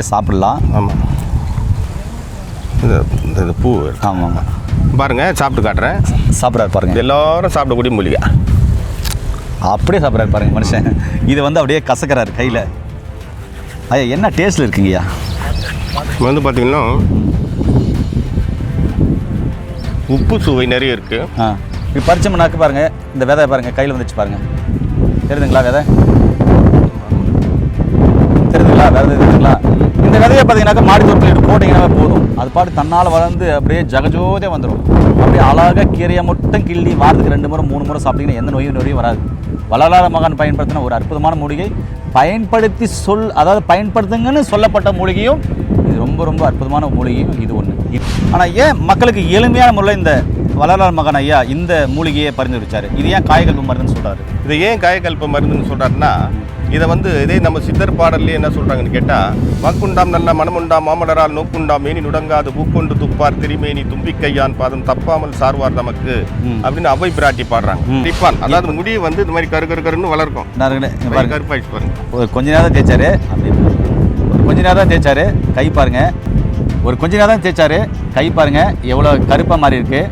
சாப்பிடலாம். ஆமாம், இந்த பூ. ஆமாம் ஆமாம், பாருங்கள், சாப்பிட்டு காட்டுறேன். சாப்பிட்றாரு பாருங்கள். எல்லோரும் சாப்பிடக்கூடிய மூலிகை. அப்படியே சாப்பிட்றாரு பாருங்கள் மனுஷன். இது வந்து அப்படியே கசக்கிறாரு கையில். ஐயா என்ன டேஸ்ட்டில் இருக்குங்கய்யா? வந்து பார்த்திங்கன்னா உப்பு சுவை நிறைய இருக்குது. இப்படி பறிச்சோம்னாக்கு பாருங்கள், இந்த விதை பாருங்கள் கையில் வந்துச்சு பாருங்கள். தெரியுதுங்களா விதை? தெரியுதுங்களா விதை? தெரியுதுங்களா? இந்த விதையை பார்த்தீங்கன்னாக்கா மாடி தோட்டத்தில் போட்டிங்கன்னா போதும், அது பாட்டு தன்னால் வளர்ந்து அப்படியே ஜகஜோதே வந்துடும். அப்படியே அழகாக கீரையை மட்டும் கிள்ளி வாரத்துக்கு 2 முறை 3 முறை சாப்பிட்டீங்கன்னா எந்த நோயும் வராது. வளராத மகான் பயன்படுத்தின ஒரு அற்புதமான மூலிகை. பயன்படுத்தி அதாவது பயன்படுத்துங்கன்னு சொல்லப்பட்ட மூலிகையும் இது ரொம்ப ரொம்ப அற்புதமான மூலிகையும் இது ஒன்று. ஆனால் ஏன் மக்களுக்கு எளிமையான முறையில் இந்த வளராத மகான் ஐயா இந்த மூலிகையை பரிந்துரைச்சார்? இது ஏன் காயகல்ப மருந்துன்னு சொல்கிறாரு? இதை ஏன் காயகல்ப மருந்துன்னு சொல்கிறாருன்னா, இதை வந்து இதே நம்ம சித்தர் பாடல்லே என்ன சொல்கிறாங்கன்னு கேட்டால், வாக்குண்டாம் நல்ல மனமுண்டாம் மாமலரால் நோக்குண்டாம் மேனி நுடங்காது பூக்கொண்டு துப்பார் திருமேனி தும்பிக்கையான் பாதம் தப்பாமல் சார்வார் நமக்கு அப்படின்னு அவை பிராட்டி பாடுறாங்க. டிப்பான், அதாவது முடியை வந்து இந்த மாதிரி கருன்னு வளர்க்கும். கருப்பாயிடுச்சு பாருங்க. ஒரு கொஞ்ச நேரம் தேய்ச்சாரு, அப்படி ஒரு கொஞ்ச நேரம் தான் தேய்ச்சாரு, கை பாருங்க. ஒரு கொஞ்ச நேரம் தான் தேய்ச்சாரு, கை பாருங்க எவ்வளோ கருப்பாக மாதிரி இருக்கு.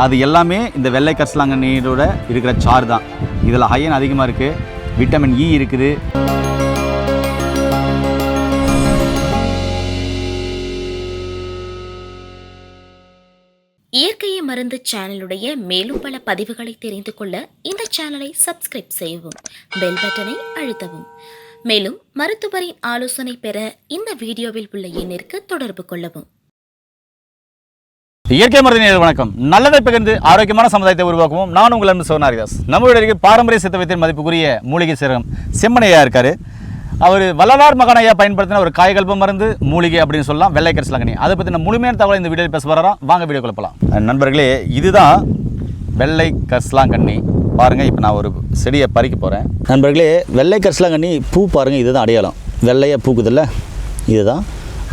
அது எல்லாமே இந்த வெள்ளை கரிசலாங்கண்ணியோட இருக்கிற சாறு தான். இதில் அயன் அதிகமாக இருக்குது, விட்டமின் இ இருக்குது. இயற்கையை மருந்து சேனலுடைய மேலும் பல பதிவுகளை தெரிந்து கொள்ள இந்த சேனலை சப்ஸ்கிரைப் செய்யவும், பெல் பட்டனை அழுத்தவும். மேலும் மருத்துவரின் ஆலோசனை பெற இந்த வீடியோவில் உள்ள எண்ணிற்கு தொடர்பு கொள்ளவும். இயற்கை மருத்துவ வணக்கம். நல்லதை பகிர்ந்து ஆரோக்கியமான சமுதாயத்தை உருவாக்குவோம். நான் உங்கள் அன்பு சோனாரிதாஸ். நம்மளுடைய பாரம்பரிய சித்தவத்தின் மதிப்புக்குரிய மூலிகை சீரகம் செம்மனையா இருக்காரு. அவர் வள்ளலார் மகான் ஐயா பயன்படுத்தின ஒரு காயகல்ப மருந்து மூலிகை அப்படின்னு சொல்லலாம், வெள்ளை கரிசலாங்கண்ணி. அதை பற்றின முழுமையான தகவலை இந்த வீடியோவில் பேச வரோம். வாங்க வீடியோ குழப்பலாம். நண்பர்களே, இதுதான் வெள்ளை கரிசலாங்கண்ணி. பாருங்கள், இப்போ நான் ஒரு செடியை பறிக்க போகிறேன். நண்பர்களே, வெள்ளை கரிசலாங்கண்ணி பூ பாருங்கள், இதுதான் அடையாளம். வெள்ளையாக பூக்குதில்ல, இதுதான்.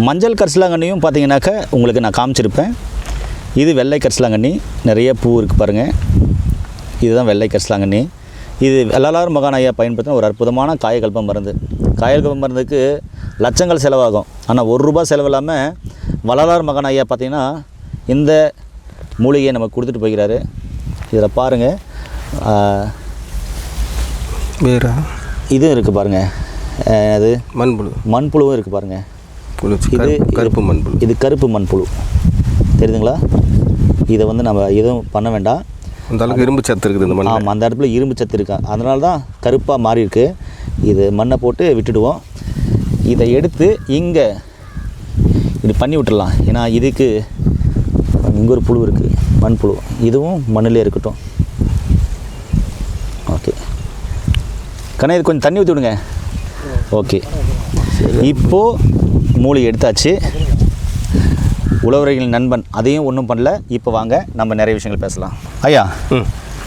மஞ்சள் கரிசலாங்கண்ணியும் பார்த்தீங்கன்னாக்கா உங்களுக்கு நான் காமிச்சிருப்பேன். இது வெள்ளை கரிசலாங்கண்ணி, நிறைய பூ இருக்குது பாருங்கள். இதுதான் வெள்ளை கரிசலாங்கண்ணி. இது வள்ளலார் மகான் ஐயா பயன்படுத்தின ஒரு அற்புதமான காயகல்ப மருந்து. காயகல்ப மருந்துக்கு லட்சங்கள் செலவாகும். ஆனால் ₹1 செலவில்லாமல் வள்ளலார் மகான் ஐயா பார்த்திங்கன்னா இந்த மூலிகையை நமக்கு கொடுத்துட்டு போகிறாரு. இதில் பாருங்கள், வேறு இதுவும் இருக்குது பாருங்கள். அது மண்புழுவும் இருக்குது பாருங்கள். இது கருப்பு மண்புழு. இது கருப்பு மண்புழு, தெரியுதுங்களா? இதை வந்து நம்ம எதுவும் பண்ண வேண்டாம். அந்த அளவுக்கு இரும்பு சத்து இருக்குது இந்த மண். ஆமாம், அந்த இடத்துல இரும்பு சத்து இருக்கா, அதனால தான் கருப்பாக மாறி இருக்கு. இது மண்ணை போட்டு விட்டுடுவோம். இதை எடுத்து இங்கே இப்படி பண்ணி விட்டுடலாம். ஏன்னா இதுக்கு இங்கே ஒரு புழு இருக்குது, மண்புழு. இதுவும் மண்ணிலே இருக்கட்டும். ஓகே கண்ணா, இது கொஞ்சம் தண்ணி ஊற்றி விடுங்க. ஓகே, இப்போது மூலிகை எடுத்தாச்சு. உழவர்களின் நண்பன் அதையும் ஒன்றும் பண்ணல. இப்போ வாங்க நம்ம நிறைய விஷயங்கள் பேசலாம். ஐயா,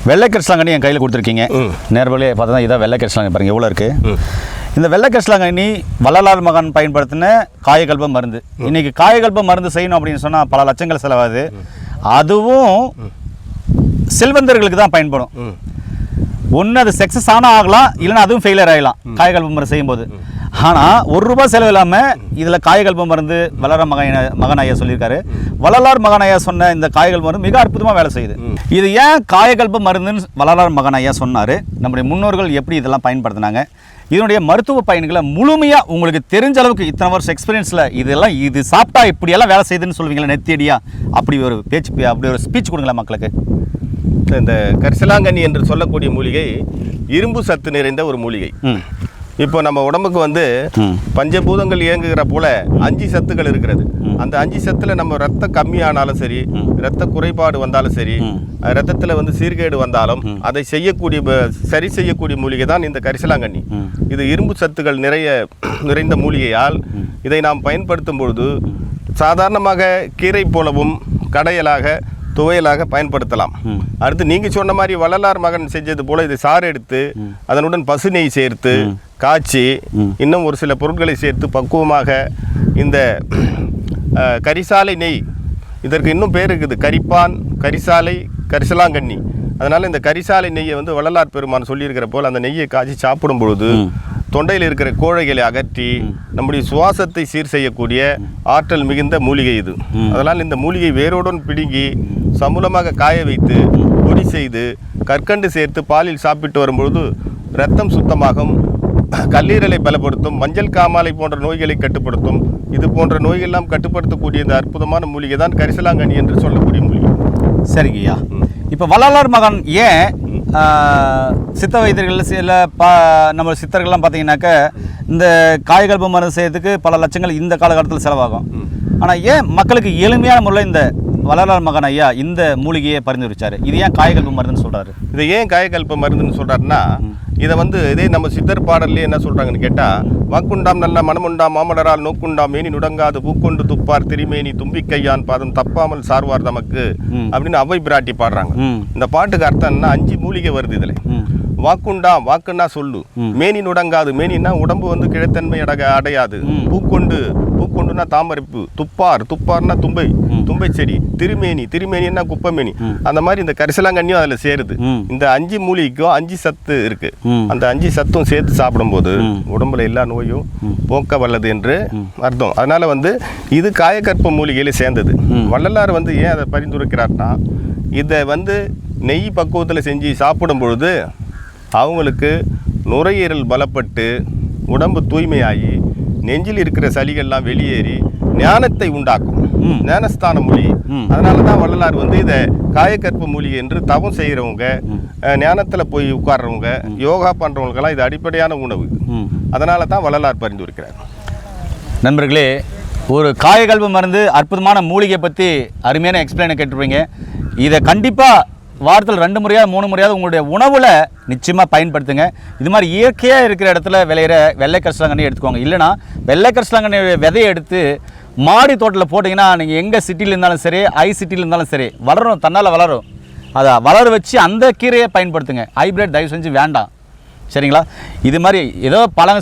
வெள்ளை கரிசலாங்கண்ணி என் கையில் கொடுத்துருக்கீங்க. நேர்வழியே பார்த்தா தான் இதான் வெள்ளை கரிசலாங்கண்ணி. பாருங்கள் எவ்வளோ இருக்குது. இந்த வெள்ளை கரிசலாங்கண்ணி வள்ளலார் மகான் பயன்படுத்தின காயகல்ப மருந்து. இன்றைக்கி காயகல்ப மருந்து செய்யணும் அப்படின்னு சொன்னால் பல லட்சங்கள் செலவாகுது. அதுவும் செல்வந்தர்களுக்கு தான் பயன்படும். ஒன்று அது சக்ஸஸ் ஆனால் ஆகலாம், இல்லைன்னா அதுவும் ஃபெயிலியர் ஆகலாம் காயகல்ப மருந்து செய்யும்போது. ஆனால் ₹1 செலவு இல்லாமல் இதில் காயகல்ப மருந்து வள்ளலார் மகான் ஐயா சொல்லியிருக்காரு. வள்ளலார் மகான் ஐயா சொன்ன இந்த காயகல்ப மருந்து மிக அற்புதமாக வேலை செய்யுது. இது ஏன் காயகல்ப மருந்துன்னு வள்ளலார் மகான் ஐயா சொன்னார், நம்முடைய முன்னோர்கள் எப்படி இதெல்லாம் பயன்படுத்தினாங்க, இதனுடைய மருத்துவ பயன்களை முழுமையாக உங்களுக்கு தெரிஞ்ச அளவுக்கு இத்தனை வருஷம் எக்ஸ்பீரியன்ஸில் இதெல்லாம் இது சாப்பிட்டா இப்படியெல்லாம் வேலை செய்யுதுன்னு சொல்லுவீங்களா நெத்தியடியா? அப்படி ஒரு பேச்சு, அப்படி ஒரு ஸ்பீச் கொடுங்களா மக்களுக்கு. இந்த கரிசலாங்கண்ணி என்று சொல்லக்கூடிய மூலிகை இரும்பு சத்து நிறைந்த ஒரு மூலிகை. இப்போ நம்ம உடம்புக்கு வந்து பஞ்சபூதங்கள் இயங்குகிற போல 5 சத்துக்கள் இருக்கிறது. அந்த 5 சத்துல நம்ம ரத்தம் கம்மியானாலும் சரி, ரத்த குறைபாடு வந்தாலும் சரி, ரத்தத்தில் வந்து சீர்கேடு வந்தாலும் அதை சரி செய்யக்கூடிய மூலிகை தான் இந்த கரிசலாங்கண்ணி. இது இரும்பு சத்துக்கள் நிறைந்த மூலிகையால் இதை நாம் பயன்படுத்தும் பொழுது சாதாரணமாக கீரை போலவும் கடையலாக துவையலாக பயன்படுத்தலாம். அடுத்து நீங்கள் சொன்ன மாதிரி வள்ளலார் மகன் செஞ்சது போல இதை சாறு எடுத்து அதனுடன் பசு நெய் சேர்த்து காய்ச்சி இன்னும் ஒரு சில பொருட்களை சேர்த்து பக்குவமாக இந்த கரிசாலை நெய், இதற்கு இன்னும் பேர் இருக்குது, கரிப்பான், கரிசாலை, கரிசலாங்கண்ணி. அதனால் இந்த கரிசாலை நெய்யை வந்து வள்ளலார் பெருமான் சொல்லியிருக்கிற போல் அந்த நெய்யை காய்ச்சி சாப்பிடும் பொழுது தொண்டையில் இருக்கிற கோழைகளை அகற்றி நம்முடைய சுவாசத்தை சீர் செய்யக்கூடிய ஆற்றல் மிகுந்த மூலிகை இது. அதனால் இந்த மூலிகை வேரோடன் பிடுங்கி சமூலமாக காய வைத்து பொடி செய்து கற்கண்டு சேர்த்து பாலில் சாப்பிட்டு வரும்பொழுது இரத்தம் சுத்தமாகும், கல்லீரலை பலப்படுத்தும், மஞ்சள் காமாலை போன்ற நோய்களை கட்டுப்படுத்தும். இது போன்ற நோய்களெல்லாம் கட்டுப்படுத்தக்கூடிய இந்த அற்புதமான மூலிகை தான் கரிசலாங்கண்ணி என்று சொல்லக்கூடிய மூலிகை. சரிங்கய்யா. இப்போ வள்ளலார் மகன் ஏன் சித்த வைத்தியர்கள் சில நம்ம சித்தர்கள்லாம் பார்த்தீங்கன்னாக்க இந்த காயகல்ப மருந்து செய்யறதுக்கு பல லட்சங்கள் இந்த காலகட்டத்தில் செலவாகும். ஆனால் ஏன் மக்களுக்கு எளிமையான முறையில் இந்த வள்ளலார் மகன் ஐயா இந்த மூலிகையை பரிந்துரைச்சாரு? இது ஏன் காயகல்ப மருந்துன்னு சொல்கிறாரு? இதை ஏன் காயகல்ப மருந்துன்னு சொல்கிறாருன்னா, இதை இதே நம்ம சித்தர் பாடல்லே என்ன சொல்கிறாங்கன்னு கேட்டால், வாக்குண்டாம் நல்ல மனமுண்டாம் மாமலரால் நோக்குண்டாம் மேனி நுடங்காது பூக்கொண்டு துப்பார் திருமேனி தும்பிக்கையான் பாதம் தப்பாமல் சார்வார் தமக்கு அப்படின்னு அவை பிராட்டி பாடுறாங்க. இந்த பாட்டுக்கு அர்த்தம் என்ன? 5 மூலிகை வருது இதில். வாக்குண்டாம், வாக்குன்னா சொல்லு. மேனி நுடங்காது, மேனின்னா உடம்பு கிழத்தன்மை அடையாது. பூக்கொண்டுனா தாமரைப்பு. துப்பார்னா தும்பை செடி. திருமேனின்னா குப்பைமேனி. அந்த மாதிரி இந்த கரிசலாங்கண்ணியும் அதில் சேருது. இந்த 5 மூலிகைக்கும் 5 சத்து இருக்கு. அந்த 5 சத்தும் சேர்த்து சாப்பிடும்போது உடம்புல எல்லா நோயும் போக்க வல்லது என்று அர்த்தம். அதனால இது காயகற்ப மூலிகையில சேர்ந்தது. வள்ளலார் ஏன் அதை பரிந்துரைக்கிறார்னா, இதை நெய் பக்குவத்தில் செஞ்சு சாப்பிடும் பொழுது அவங்களுக்கு நுரையீரல் பலப்பட்டு உடம்பு தூய்மையாகி நெஞ்சில் இருக்கிற சளிகள்லாம் வெளியேறி ஞானத்தை உண்டாக்கும். ஞானஸ்தான மூலிகை. அதனால தான் வள்ளலார் இதை காயகற்ப மூலிகை என்று தவம் செய்கிறவங்க, ஞானத்தில் போய் உட்கார்றவங்க, யோகா பண்ணுறவங்களுக்கெல்லாம் இது அடிப்படையான உணவு. அதனால தான் வள்ளலார் பரிந்துரைக்கிறார். நண்பர்களே, ஒரு காயகல்ப மருந்து அற்புதமான மூலிகை பற்றி அருமையான எக்ஸ்பிளைனை கேட்டுருப்பீங்க. இதை கண்டிப்பாக வாரத்தில் 2 முறையாக 3 முறையாவது உங்களுடைய உணவில் நிச்சயமாக பயன்படுத்துங்க. இது மாதிரி இயற்கையாக இருக்கிற இடத்துல விளையிற வெள்ளை கரிசலாங்கண்ணி எடுத்துக்கோங்க. இல்லைனா வெள்ளை கரிசலாங்கண்ணி விதையை எடுத்து மாடி தோட்டத்தில் போட்டிங்கன்னா நீங்கள் எங்கே சிட்டியில் இருந்தாலும் சரி, சிட்டியில் இருந்தாலும் சரி, வளரும், தன்னால் வளரும். அதை வளர வச்சு அந்த கீரையை பயன்படுத்துங்க. ஹைப்ரிட் தயவு செஞ்சு வேண்டாம். சரிங்களா? இது மாதிரி ஏதோ பழங்க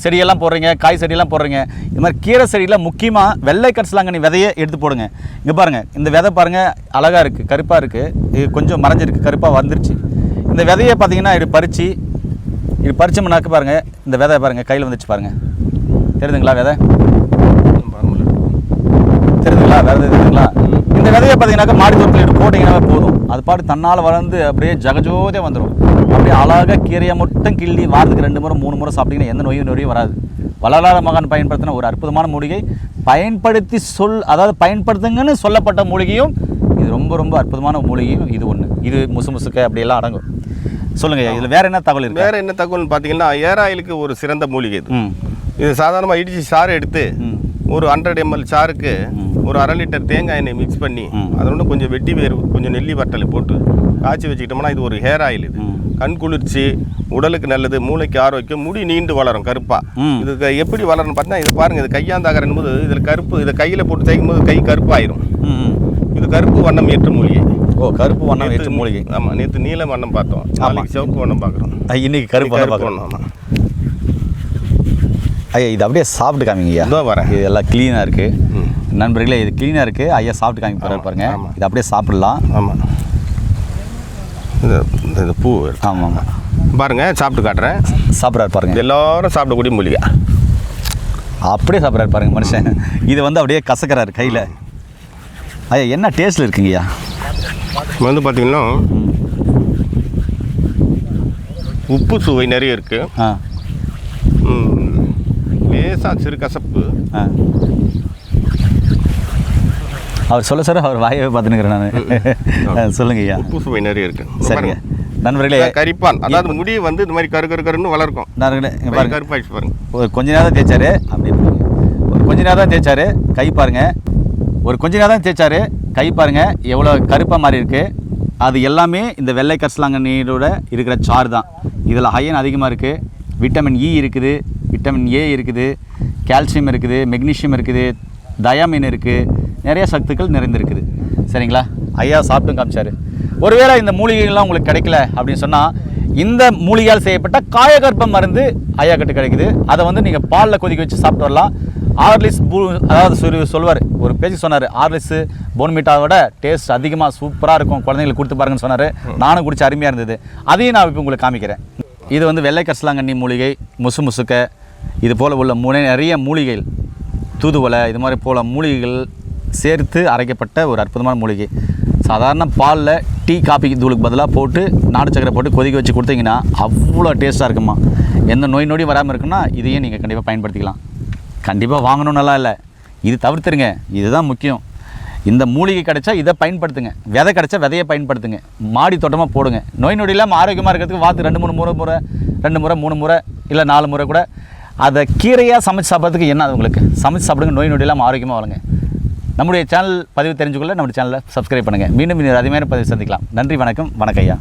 செடியெல்லாம் போடுறீங்க, காய் செடியெல்லாம் போடுறீங்க, இது மாதிரி கீரை செடியில் முக்கியமாக வெள்ளை கரிசலாங்கண்ணி விதையை எடுத்து போடுங்க. இங்கே பாருங்கள், இந்த விதை பாருங்கள், அழகாக இருக்குது, கருப்பாக இருக்குது, இது கொஞ்சம் மறைஞ்சிருக்கு, கருப்பாக வந்துருச்சு. இந்த விதையை பார்த்தீங்கன்னா இது பறிச்சோம்னாக்க பாருங்கள், இந்த விதை பாருங்கள் கையில் வந்துச்சு பாருங்கள். தெரியுதுங்களா விதை? தெரியுதுங்களா விதை? தெரியுதுங்களா? இந்த விதையை பார்த்தீங்கன்னாக்கா மாடி தோட்டத்தில் எடுத்து போட்டிங்கன்னா போதும், அது பாட்டு தன்னால் வளர்ந்து அப்படியே ஜகஜோதே வந்துடும். அப்படியே அழகாக கீரையை மட்டும் கிள்ளி வாரத்துக்கு 2 முறை 3 முறை சாப்பிட்டீங்கன்னா எந்த நோயும் வராது. வள்ளலார் மகன் பயன்படுத்தின ஒரு அற்புதமான மூலிகை. பயன்படுத்துங்கன்னு சொல்லப்பட்ட மூலிகையும் இது ரொம்ப அற்புதமான மூலிகையும் இது ஒன்று. இது முசுக்க அப்படியெல்லாம் அடங்கும். சொல்லுங்கள், இதில் வேறு என்ன தகவல் இருக்குது? வேறு என்ன தகவல்னு பார்த்தீங்கன்னா, ஏர் ஆயிலுக்கு ஒரு சிறந்த மூலிகை இது. இது சாதாரணமாக இடித்து சாறு எடுத்து ஒரு 100 ml சாருக்கு ஒரு 1/2 லிட்டர் தேங்காய் எண்ணெய் மிக்ஸ் பண்ணி அதோட கொஞ்சம் வெட்டி வேறு, கொஞ்சம் நெல்லி வட்டலை போட்டு காய்ச்சி வச்சுக்கிட்டோம்னா இது ஒரு ஹேர் ஆயில். இது கண் குளிர்ச்சி, உடலுக்கு நல்லது, மூளைக்கு ஆரோக்கியம், முடி நீண்டு வளரும் கருப்பாக. இது எப்படி வளரும்னு பார்த்தீங்கன்னா, இது பாருங்கள், இது கையாந்தாகரன் போது இதில் கருப்பு, இதை கையில் போட்டு தேய்க்கும் போது கை கருப்பாயிரும். இது கருப்பு வண்ணம் ஏற்ற மூலிகை. கருப்பு வண்ணம் ஏற்ற மூலிகை. ஆமாம், நேற்று நீல வண்ணம் பார்த்தோம், நாளைக்கு சிவப்பு வண்ணம் பார்க்குறோம், இன்னைக்கு கருப்பு வண்ணம் பார்க்குறோம். ஆமாம் ஐயா, இது அப்படியே சாப்பிட்டு காமிங்கய்யா. இதோ வரேன். இது எல்லாம் க்ளீனாக இருக்குது நண்பர்களே, இது க்ளீனாக இருக்குது. ஐயா சாப்பிட்டு காமிக்க போகிறாரு பாருங்க. இது அப்படியே சாப்பிடலாம். ஆமாம், இந்த பூ. ஆமாம் பாருங்க, சாப்பிட்டு காட்டுறேன். சாப்பிட்றாரு பாருங்க. எல்லாரும் சாப்பிடக்கூடிய மூலிகை. அப்படியே சாப்பிட்றாரு பாருங்க மனுஷன். இது அப்படியே கசக்கிறாரு கையில். ஐயா, என்ன டேஸ்ட்டில் இருக்குங்கய்யா? பார்த்தீங்கன்னா உப்பு சுவை நிறைய இருக்குது. லேசாக சிறு கசப்பு. அவர் சொல்ல சார், அவர் வாயவே பார்த்துனுக்கிறேன் நான். சொல்லுங்க ஐயா. உப்பு சுவை நிறைய இருக்கு. சரிங்க நண்பர்களே, கரிப்பான், அதாவது முடி இந்த மாதிரி கருன்னு வளர்க்கும். கருப்பாயிடுச்சு பாருங்க. ஒரு கொஞ்ச நேரம் தான் தேய்ச்சாரு, அப்படி ஒரு கொஞ்ச நேரம் தான் தேய்ச்சாரு, கை பாருங்க. ஒரு கொஞ்ச நேரம் தான் தேய்ச்சாரு, கை பாருங்க எவ்வளோ கருப்பாக மாதிரி இருக்கு. அது எல்லாமே இந்த வெள்ளை கரிசலாங்கண்ணியோட இருக்கிற சாறு தான். இதில் அயன் அதிகமாக இருக்குது, விட்டமின் இ இருக்குது, விட்டமின் ஏ இருக்குது, கால்சியம் இருக்குது, மெக்னீஷியம் இருக்குது, தயாமின் இருக்குது, நிறைய சத்துக்கள் நிறைந்திருக்குது. சரிங்களா? ஐயா சாப்பிட்டும் காமிச்சார். ஒருவேளை இந்த மூலிகைகள்லாம் உங்களுக்கு கிடைக்கல அப்படின்னு சொன்னால், இந்த மூலிகையால் செய்யப்பட்ட காயகற்ப மருந்து ஐயா கிட்ட கிடைக்குது. அதை நீங்கள் பாலில் கொதிக்க வச்சு சாப்பிட்டு வரலாம். ஆர்லிஸ் அதாவது சொல்லுவார், ஒரு பேச்சு சொன்னார், ஆர்லிஸ் போன்மீட்டாவோட டேஸ்ட் அதிகமாக சூப்பராக இருக்கும், குழந்தைங்களுக்கு கொடுத்து பாருங்கன்னு சொன்னார். நானும் குடிச்சு அருமையாக இருந்தது. அதையும் நான் இப்போ உங்களுக்கு காமிக்கிறேன். இது வந்து வெள்ளை கரிசலாங்கண்ணி மூலிகை, முசுக்க இது போல் உள்ள நிறைய மூலிகைகள், தூதுவளை இது மாதிரி போல் மூலிகைகள் சேர்த்து அரைக்கப்பட்ட ஒரு அற்புதமான மூலிகை. சாதாரண பாலில் டீ காபி தூளுக்கு பதிலாக போட்டு நாட்டு சக்கரை போட்டு கொதிக்க வச்சு கொடுத்தீங்கன்னா அவ்வளோ டேஸ்ட்டாக இருக்குமா. எந்த நோய் நொடி வராமல் இருக்குன்னா இதையும் நீங்கள் கண்டிப்பாக பயன்படுத்திக்கலாம். கண்டிப்பாக வாங்கணும்னு இல்லை, இது தவிர்த்துருங்க. இதுதான் முக்கியம். இந்த மூலிகை கிடைச்சா இதை பயன்படுத்துங்க, விதை கிடைச்சா விதையை பயன்படுத்துங்க, மாடி தோட்டமாக போடுங்க. நோய் நொடி இல்லாமல் ஆரோக்கியமாக இருக்கிறதுக்கு வாத்து 2 முறை 3 முறை இல்லை 4 முறை கூட அதை கீரையாக சமைச்சு சாப்பிட்றதுக்கு என்ன உங்களுக்கு சமைச்சு சாப்பிடுங்க. நோய் நொடி இல்லாமல் ஆரோக்கியமாக வளங்க. நம்முடைய சேனல் பதிவு தெரிஞ்சுக்கொள்ள நம்முடைய சேனலை சப்ஸ்கிரைப் பண்ணுங்கள். மீண்டும் இன்னொரு அதிகமான பதிவு சந்திக்கலாம். நன்றி, வணக்கம் ஐயா.